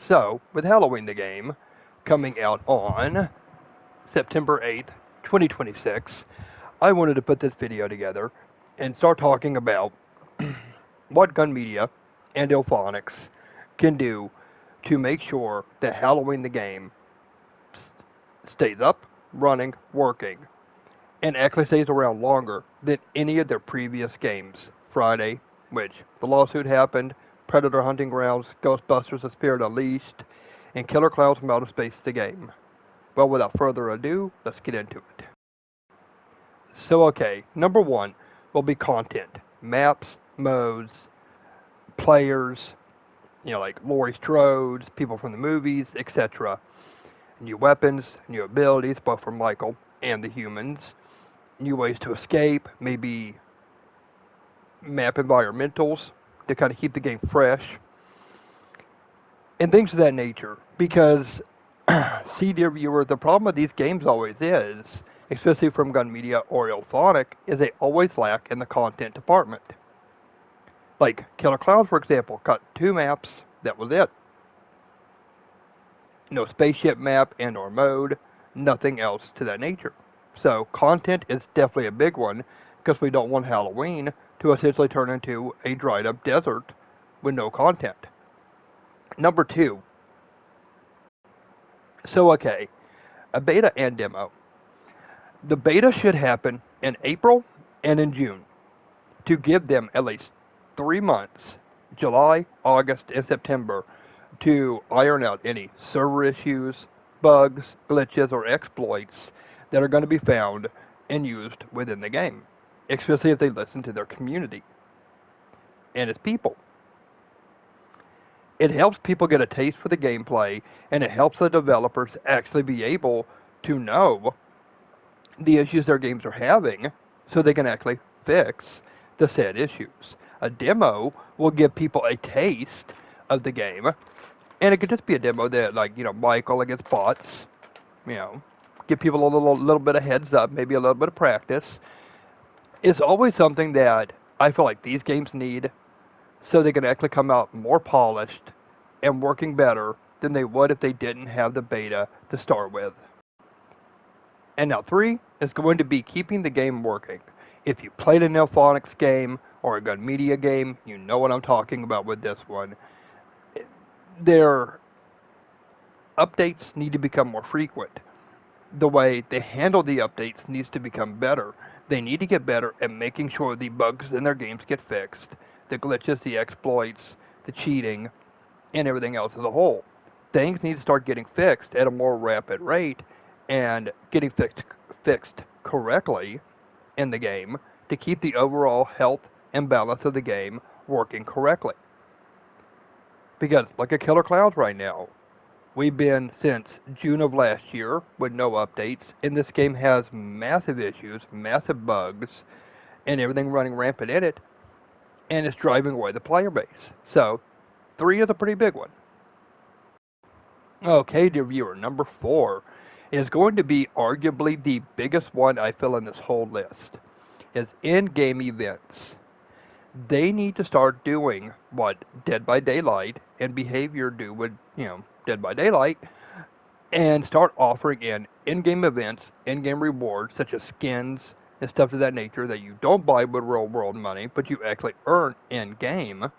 So, with Halloween the game coming out on September 8th, 2026, I wanted to put this video together and start talking about what Gunmedia and illfonics can do to make sure that Halloween the game stays up, running, working, and actually stays around longer than any of their previous games. Friday, which the lawsuit happened, Predator Hunting Grounds, Ghostbusters The Spirit Unleashed, and Killer Clowns from Outer Space the game. Well, without further ado, let's get into it. So, okay, number one will be content. Maps, modes, players, like Laurie Strode's, people from the movies, etc. New weapons, new abilities, both for Michael and the humans. New ways to escape, maybe map environmentals to kind of keep the game fresh. And things of that nature. Because, see, dear viewer, the problem with these games always is, especially from Gunmedia or illfonic, is they always lack in the content department. Like Killer Clowns, for example, got 2 maps, that was it. No spaceship map and or mode, nothing else to that nature. So content is definitely a big one, because we don't want Halloween to essentially turn into a dried up desert with no content. Number 2. So okay, a beta and demo. The beta should happen in April and in June to give them at least 3 months, July, August, and September, to iron out any server issues, bugs, glitches, or exploits that are going to be found and used within the game, especially if they listen to their community and its people. It helps people get a taste for the gameplay, and it helps the developers actually be able to know the issues their games are having so they can actually fix the said issues. A demo will give people a taste of the game, and it could just be a demo that, Michael against bots, give people a little bit of heads up, maybe a little bit of practice. It's always something that I feel like these games need, so they can actually come out more polished and working better than they would if they didn't have the beta to start with. And now 3 is going to be keeping the game working. If you played an illfonics game or a Gunmedia game, you know what I'm talking about with this one. Their updates need to become more frequent. The way they handle the updates needs to become better. They need to get better at making sure the bugs in their games get fixed, the glitches, the exploits, the cheating, and everything else as a whole. Things need to start getting fixed at a more rapid rate and getting fixed correctly in the game to keep the overall health and balance of the game working correctly. Because, like a Killer Clowns right now, we've been since June of last year with no updates, and this game has massive issues, massive bugs, and everything running rampant in it, and it's driving away the player base. So, 3 is a pretty big one. Okay, dear viewer, number 4 is going to be arguably the biggest one I feel in this whole list, is in-game events. They need to start doing what Dead by Daylight and Behavior do with, Dead by Daylight, and start offering in-game events, in-game rewards, such as skins and stuff of that nature that you don't buy with real-world money, but you actually earn in-game.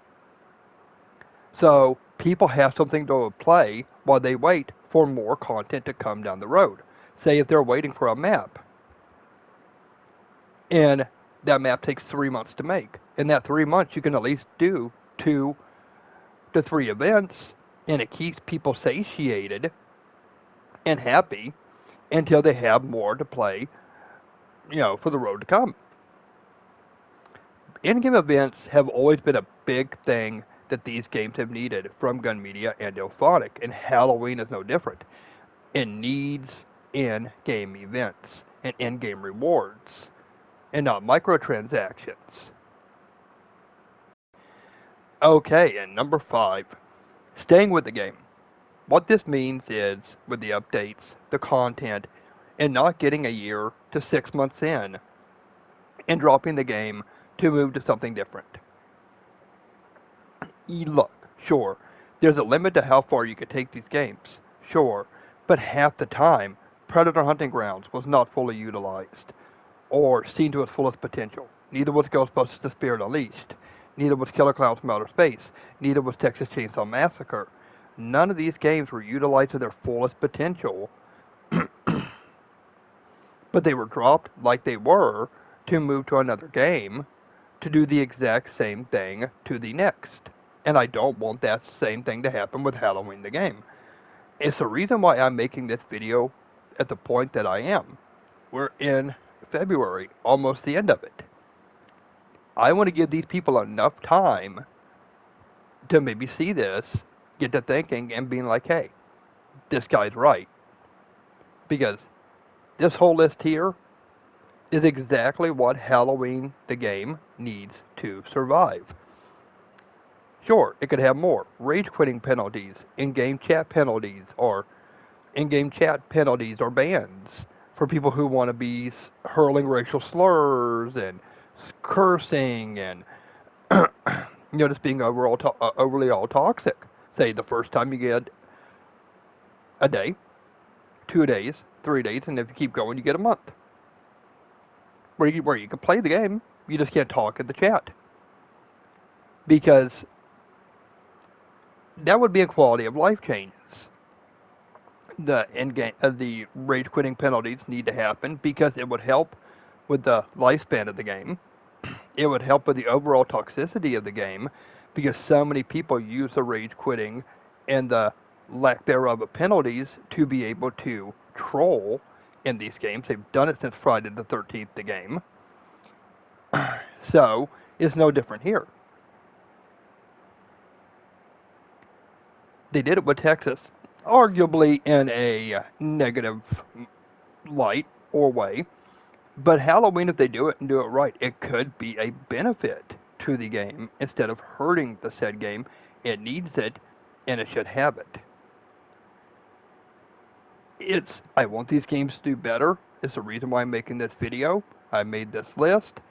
So people have something to play while they wait for more content to come down the road. Say if they're waiting for a map, and that map takes 3 months to make. In that 3 months, you can at least do 2 to 3 events, and it keeps people satiated and happy until they have more to play, for the road to come. In-game events have always been a big thing that these games have needed from Gunmedia and illfonic, and Halloween is no different. It needs in-game events and in-game rewards, and not microtransactions. Okay, and number 5, staying with the game. What this means is, with the updates, the content, and not getting a year to 6 months in, and dropping the game, to move to something different. Look, sure, There's a limit to how far you could take these games, sure, but half the time, Predator Hunting Grounds was not fully utilized or seen to its fullest potential. Neither was Ghostbusters: The Spirit Unleashed. Neither was Killer Clowns from Outer Space. Neither was Texas Chainsaw Massacre. None of these games were utilized to their fullest potential, but they were dropped like they were to move to another game to do the exact same thing to the next. And I don't want that same thing to happen with Halloween the game. It's the reason why I'm making this video at the point that I am. We're in February, almost the end of it. I want to give these people enough time to maybe see this, get to thinking, and being like, hey, this guy's right. Because this whole list here is exactly what Halloween the game needs to survive. Sure, it could have more rage quitting penalties, in-game chat penalties, or bans for people who want to be hurling racial slurs and cursing and just being overly all toxic. Say the first time you get a day, 2 days, 3 days, and if you keep going, you get a month. Where you can play the game, you just can't talk in the chat. Because that would be a quality of life changes. The rage quitting penalties need to happen because it would help with the lifespan of the game. It would help with the overall toxicity of the game because so many people use the rage quitting and the lack thereof of penalties to be able to troll in these games. They've done it since Friday the 13th, the game. So, it's no different here. They did it with Texas, arguably in a negative light or way. But Halloween, if they do it and do it right, it could be a benefit to the game instead of hurting the said game. It needs it, and it should have it. I want these games to do better. It's the reason why I'm making this video. I made this list,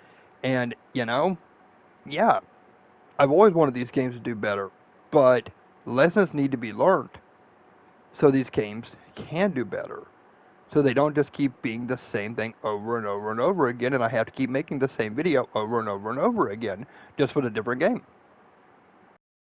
and yeah, I've always wanted these games to do better, but lessons need to be learned so these games can do better. So they don't just keep being the same thing over and over and over again, and I have to keep making the same video over and over and over again, just with a different game.